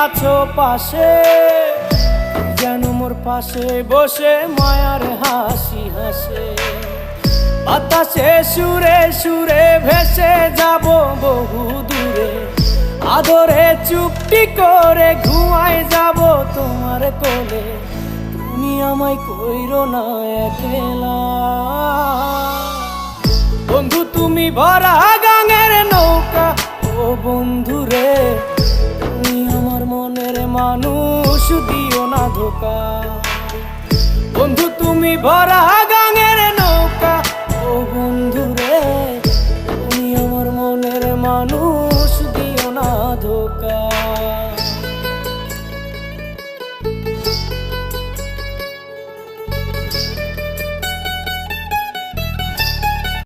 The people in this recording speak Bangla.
আছো পাশে, যেন মোর পাশে বসে মায়ার হাসি হাসে। বাতাসে সুরে সুরে ভেসে যাব বহু দূরে, আদরে চুপটি করে ঘুমায় যাব তোমার কোলে। তুমি আমায় কইরো না একলা বন্ধু, তুমি ভরা গাঙের নৌকা। ও বন্ধু রে, তুমি আমার মনের মানুষ, দিও না ধোকা। বন্ধু তুমি ভরা গাঙের নৌকা। ও বন্ধু